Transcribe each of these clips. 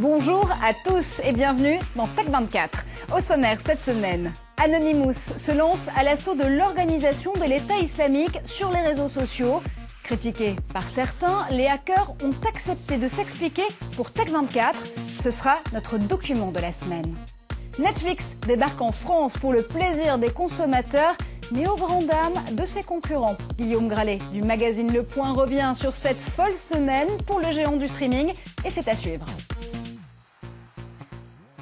Bonjour à tous et bienvenue dans Tech24. Au sommaire cette semaine, Anonymous se lance à l'assaut de l'organisation de l'État islamique sur les réseaux sociaux. Critiqués par certains, les hackers ont accepté de s'expliquer pour Tech24. Ce sera notre document de la semaine. Netflix débarque en France pour le plaisir des consommateurs, mais aux grandes dames de ses concurrents. Guillaume Gralet du magazine Le Point revient sur cette folle semaine pour le géant du streaming et c'est à suivre.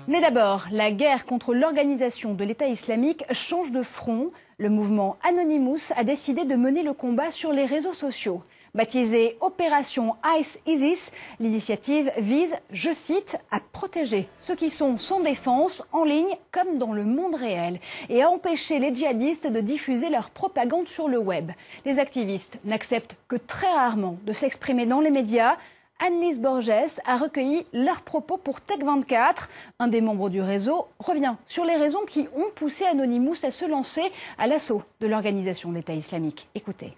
Mais d'abord, la guerre contre l'organisation de l'État islamique change de front. Le mouvement Anonymous a décidé de mener le combat sur les réseaux sociaux. Baptisée Opération ICE-ISIS, l'initiative vise, je cite, à protéger ceux qui sont sans défense en ligne comme dans le monde réel et à empêcher les djihadistes de diffuser leur propagande sur le web. Les activistes n'acceptent que très rarement de s'exprimer dans les médias. Annelise Borges a recueilli leurs propos pour Tech24. Un des membres du réseau revient sur les raisons qui ont poussé Anonymous à se lancer à l'assaut de l'organisation de l'État islamique. Écoutez.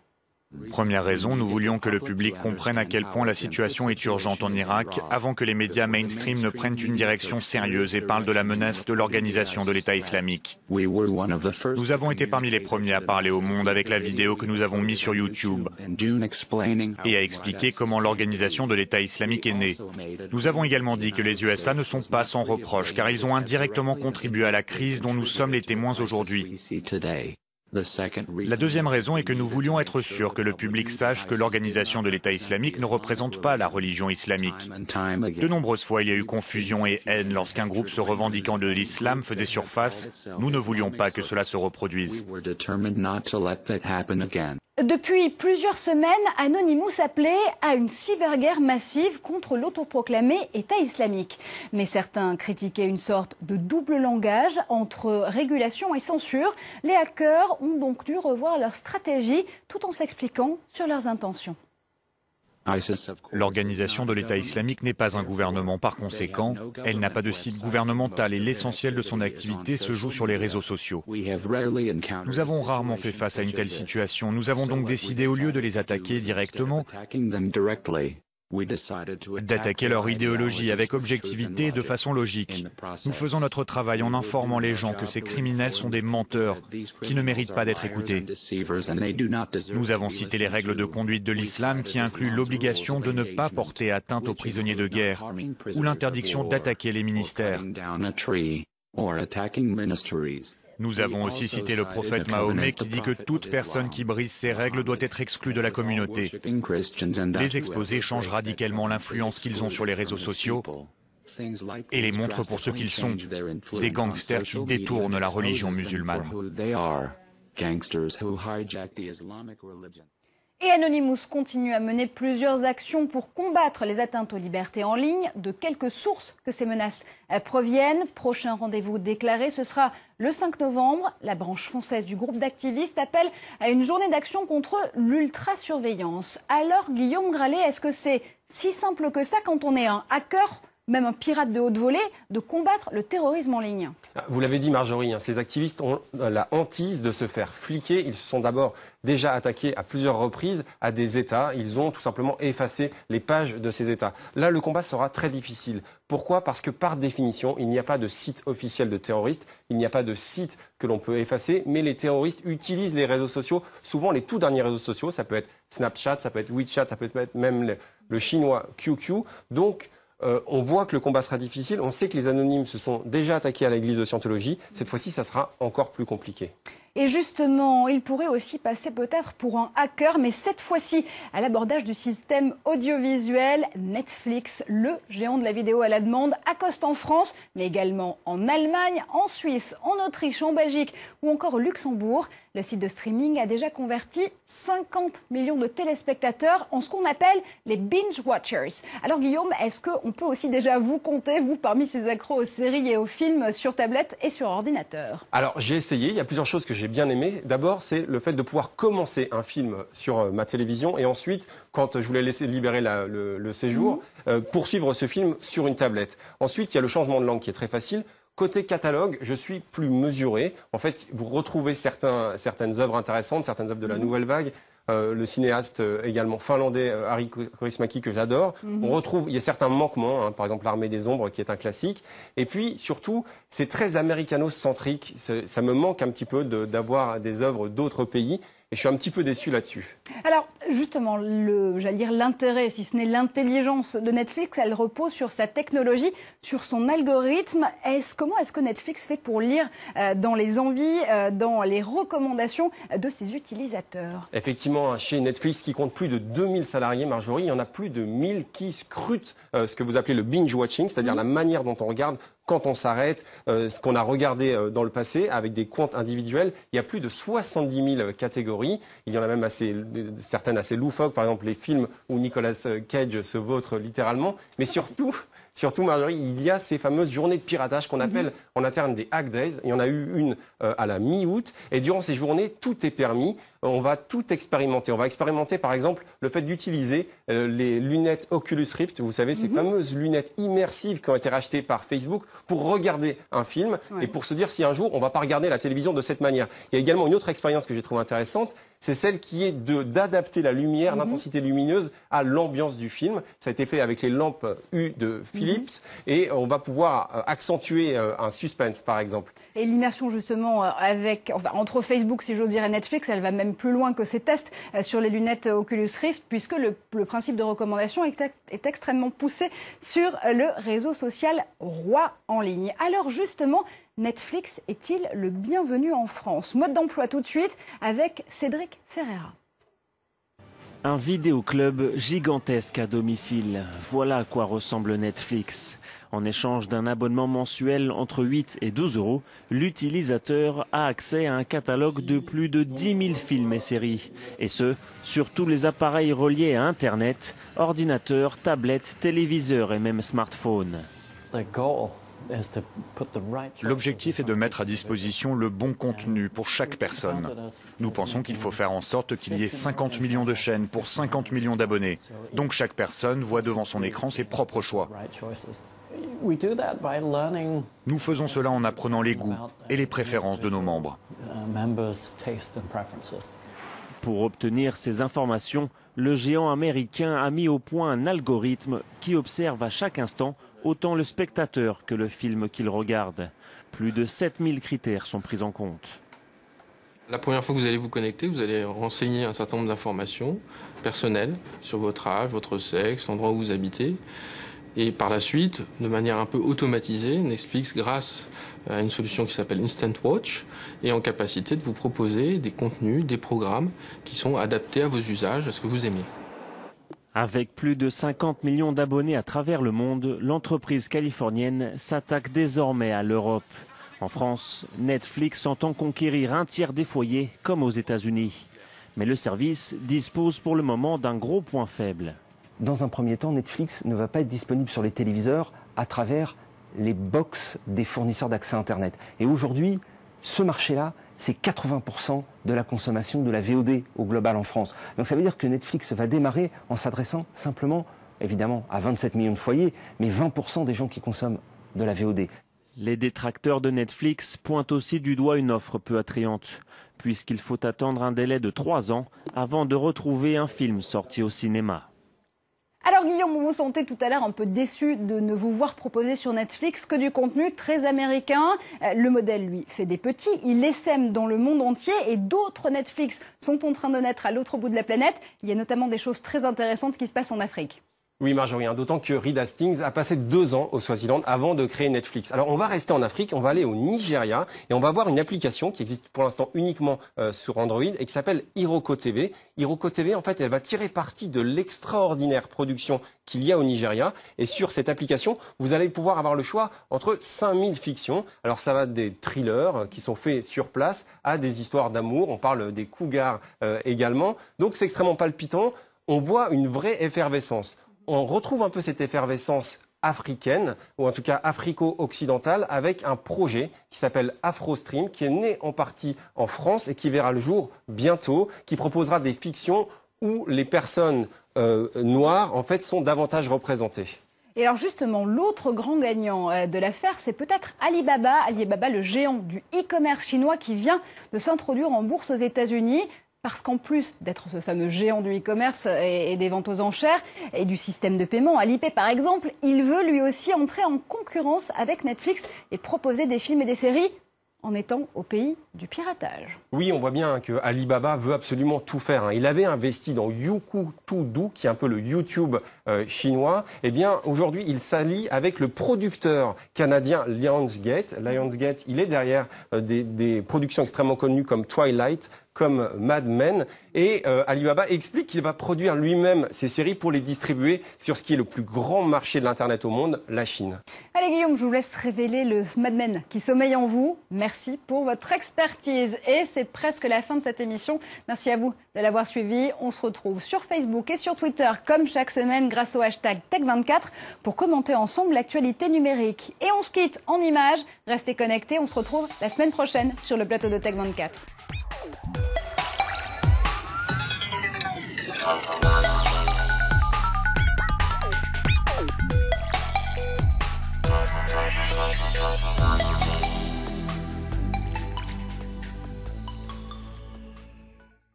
Première raison, nous voulions que le public comprenne à quel point la situation est urgente en Irak avant que les médias mainstream ne prennent une direction sérieuse et parlent de la menace de l'organisation de l'État islamique. Nous avons été parmi les premiers à parler au monde avec la vidéo que nous avons mise sur YouTube et à expliquer comment l'organisation de l'État islamique est née. Nous avons également dit que les USA ne sont pas sans reproche car ils ont indirectement contribué à la crise dont nous sommes les témoins aujourd'hui. La deuxième raison est que nous voulions être sûrs que le public sache que l'organisation de l'État islamique ne représente pas la religion islamique. De nombreuses fois, il y a eu confusion et haine lorsqu'un groupe se revendiquant de l'islam faisait surface. Nous ne voulions pas que cela se reproduise. Depuis plusieurs semaines, Anonymous appelait à une cyberguerre massive contre l'autoproclamé État islamique. Mais certains critiquaient une sorte de double langage entre régulation et censure. Les hackers ont donc dû revoir leur stratégie tout en s'expliquant sur leurs intentions. L'organisation de l'État islamique n'est pas un gouvernement. Par conséquent, elle n'a pas de site gouvernemental et l'essentiel de son activité se joue sur les réseaux sociaux. Nous avons rarement fait face à une telle situation. Nous avons donc décidé, au lieu de les attaquer directement, d'attaquer leur idéologie avec objectivité et de façon logique. Nous faisons notre travail en informant les gens que ces criminels sont des menteurs qui ne méritent pas d'être écoutés. Nous avons cité les règles de conduite de l'islam qui incluent l'obligation de ne pas porter atteinte aux prisonniers de guerre ou l'interdiction d'attaquer les ministères. Nous avons aussi cité le prophète Mahomet qui dit que toute personne qui brise ces règles doit être exclue de la communauté. Les exposés changent radicalement l'influence qu'ils ont sur les réseaux sociaux et les montrent pour ce qu'ils sont, des gangsters qui détournent la religion musulmane. Et Anonymous continue à mener plusieurs actions pour combattre les atteintes aux libertés en ligne. De quelques sources que ces menaces proviennent. Prochain rendez-vous déclaré, ce sera le 5 novembre. La branche française du groupe d'activistes appelle à une journée d'action contre l'ultrasurveillance. Alors, Guillaume Gralet, est-ce que c'est si simple que ça quand on est un hacker, même un pirate de haute volée, de combattre le terrorisme en ligne? Vous l'avez dit Marjorie, ces activistes ont la hantise de se faire fliquer. Ils se sont d'abord déjà attaqués à plusieurs reprises à des États. Ils ont tout simplement effacé les pages de ces États. Là, le combat sera très difficile. Pourquoi? Parce que par définition, il n'y a pas de site officiel de terroristes. Il n'y a pas de site que l'on peut effacer. Mais les terroristes utilisent les réseaux sociaux, souvent les tout derniers réseaux sociaux. Ça peut être Snapchat, ça peut être WeChat, ça peut être même le chinois QQ. Donc, on voit que le combat sera difficile. On sait que les anonymes se sont déjà attaqués à l'église de Scientologie. Cette fois-ci, ça sera encore plus compliqué. Et justement, il pourrait aussi passer peut-être pour un hacker, mais cette fois-ci à l'abordage du système audiovisuel. Netflix, le géant de la vidéo à la demande, accoste en France, mais également en Allemagne, en Suisse, en Autriche, en Belgique ou encore au Luxembourg. Le site de streaming a déjà converti 50 millions de téléspectateurs en ce qu'on appelle les binge-watchers. Alors Guillaume, est-ce qu'on peut aussi déjà vous compter, vous, parmi ces accros aux séries et aux films sur tablette et sur ordinateur? Alors j'ai essayé, il y a plusieurs choses que j'ai bien aimées. D'abord, c'est le fait de pouvoir commencer un film sur ma télévision et ensuite, quand je voulais laisser libérer le séjour, poursuivre ce film sur une tablette. Ensuite, il y a le changement de langue qui est très facile. Côté catalogue, je suis plus mesuré. En fait, vous retrouvez certaines œuvres intéressantes, certaines œuvres de la nouvelle vague, le cinéaste également finlandais Harri Kaurismäki que j'adore. On retrouve, il y a certains manquements, par exemple l'Armée des Ombres qui est un classique. Et puis surtout, c'est très américano-centrique. Ça me manque un petit peu d'avoir des œuvres d'autres pays. Et je suis un petit peu déçu là-dessus. Alors, justement, j'allais dire l'intérêt, si ce n'est l'intelligence de Netflix, elle repose sur sa technologie, sur son algorithme. Comment est-ce que Netflix fait pour lire dans les envies, dans les recommandations de ses utilisateurs? Effectivement, chez Netflix, qui compte plus de 2000 salariés, Marjorie, il y en a plus de 1000 qui scrutent ce que vous appelez le binge-watching, c'est-à-dire la manière dont on regarde quand on s'arrête, ce qu'on a regardé dans le passé avec des comptes individuels. Il y a plus de 70 000 catégories. Il y en a même certaines assez loufoques, par exemple les films où Nicolas Cage se vautre littéralement. Mais surtout, Marjorie, il y a ces fameuses journées de piratage qu'on appelle en interne des hack days. Il y en a eu une à la mi-août. Et durant ces journées, tout est permis. On va tout expérimenter. On va expérimenter, par exemple, le fait d'utiliser les lunettes Oculus Rift. Vous savez, ces fameuses lunettes immersives qui ont été rachetées par Facebook pour regarder un film et pour se dire si un jour, on ne va pas regarder la télévision de cette manière. Il y a également une autre expérience que j'ai trouvée intéressante. C'est celle qui est d'adapter la lumière, l'intensité lumineuse à l'ambiance du film. Ça a été fait avec les lampes U de Philips et on va pouvoir accentuer un suspense, par exemple. Et l'immersion, justement, entre Facebook, si j'ose dire, et Netflix, elle va même plus loin que ces tests sur les lunettes Oculus Rift, puisque le principe de recommandation est extrêmement poussé sur le réseau social Roi en ligne. Alors justement, Netflix est-il le bienvenu en France? Mode d'emploi tout de suite avec Cédric Ferreira. Un vidéoclub gigantesque à domicile. Voilà à quoi ressemble Netflix. En échange d'un abonnement mensuel entre 8 et 12 euros, l'utilisateur a accès à un catalogue de plus de 10 000 films et séries. Et ce, sur tous les appareils reliés à Internet, ordinateurs, tablettes, téléviseurs et même smartphones. L'objectif est de mettre à disposition le bon contenu pour chaque personne. Nous pensons qu'il faut faire en sorte qu'il y ait 50 millions de chaînes pour 50 millions d'abonnés. Donc chaque personne voit devant son écran ses propres choix. Nous faisons cela en apprenant les goûts et les préférences de nos membres. Pour obtenir ces informations, le géant américain a mis au point un algorithme qui observe à chaque instant autant le spectateur que le film qu'il regarde. Plus de 7000 critères sont pris en compte. La première fois que vous allez vous connecter, vous allez renseigner un certain nombre d'informations personnelles sur votre âge, votre sexe, l'endroit où vous habitez. Et par la suite, de manière un peu automatisée, Netflix, grâce à une solution qui s'appelle Instant Watch, est en capacité de vous proposer des contenus, des programmes qui sont adaptés à vos usages, à ce que vous aimez. Avec plus de 50 millions d'abonnés à travers le monde, l'entreprise californienne s'attaque désormais à l'Europe. En France, Netflix entend conquérir un tiers des foyers, comme aux États-Unis. Mais le service dispose pour le moment d'un gros point faible. Dans un premier temps, Netflix ne va pas être disponible sur les téléviseurs à travers les box des fournisseurs d'accès Internet. Et aujourd'hui, ce marché-là, c'est 80% de la consommation de la VOD au global en France. Donc ça veut dire que Netflix va démarrer en s'adressant simplement, évidemment, à 27 millions de foyers, mais 20% des gens qui consomment de la VOD. Les détracteurs de Netflix pointent aussi du doigt une offre peu attrayante, puisqu'il faut attendre un délai de 3 ans avant de retrouver un film sorti au cinéma. Alors Guillaume, vous vous sentez tout à l'heure un peu déçu de ne vous voir proposer sur Netflix que du contenu très américain. Le modèle, lui, fait des petits, il essaime dans le monde entier et d'autres Netflix sont en train de naître à l'autre bout de la planète. Il y a notamment des choses très intéressantes qui se passent en Afrique. Oui, Marjorie, d'autant que Reed Hastings a passé 2 ans au Swaziland avant de créer Netflix. Alors, on va rester en Afrique, on va aller au Nigeria et on va voir une application qui existe pour l'instant uniquement sur Android et qui s'appelle Iroko TV. Iroko TV, en fait, elle va tirer parti de l'extraordinaire production qu'il y a au Nigeria. Et sur cette application, vous allez pouvoir avoir le choix entre 5000 fictions. Alors, ça va des thrillers qui sont faits sur place à des histoires d'amour. On parle des cougars également. Donc, c'est extrêmement palpitant. On voit une vraie effervescence. On retrouve un peu cette effervescence africaine, ou en tout cas africo-occidentale, avec un projet qui s'appelle AfroStream, qui est né en partie en France et qui verra le jour bientôt, qui proposera des fictions où les personnes noires, en fait, sont davantage représentées. Et alors justement, l'autre grand gagnant de l'affaire, c'est peut-être Alibaba. Alibaba, le géant du e-commerce chinois qui vient de s'introduire en bourse aux États-Unis. Parce qu'en plus d'être ce fameux géant du e-commerce et des ventes aux enchères et du système de paiement, Alipay par exemple, il veut lui aussi entrer en concurrence avec Netflix et proposer des films et des séries en étant au pays du piratage. Oui, on voit bien que Alibaba veut absolument tout faire. Il avait investi dans Youku Tudou, qui est un peu le YouTube chinois. Eh bien, aujourd'hui, il s'allie avec le producteur canadien Lionsgate. Lionsgate, il est derrière des productions extrêmement connues comme Twilight, comme Mad Men. Et Alibaba explique qu'il va produire lui-même ces séries pour les distribuer sur ce qui est le plus grand marché de l'Internet au monde, la Chine. Allez Guillaume, je vous laisse révéler le Mad Men qui sommeille en vous. Merci pour votre expertise. Et c'est presque la fin de cette émission. Merci à vous de l'avoir suivi. On se retrouve sur Facebook et sur Twitter comme chaque semaine grâce au hashtag Tech24 pour commenter ensemble l'actualité numérique. Et on se quitte en images. Restez connectés. On se retrouve la semaine prochaine sur le plateau de Tech24.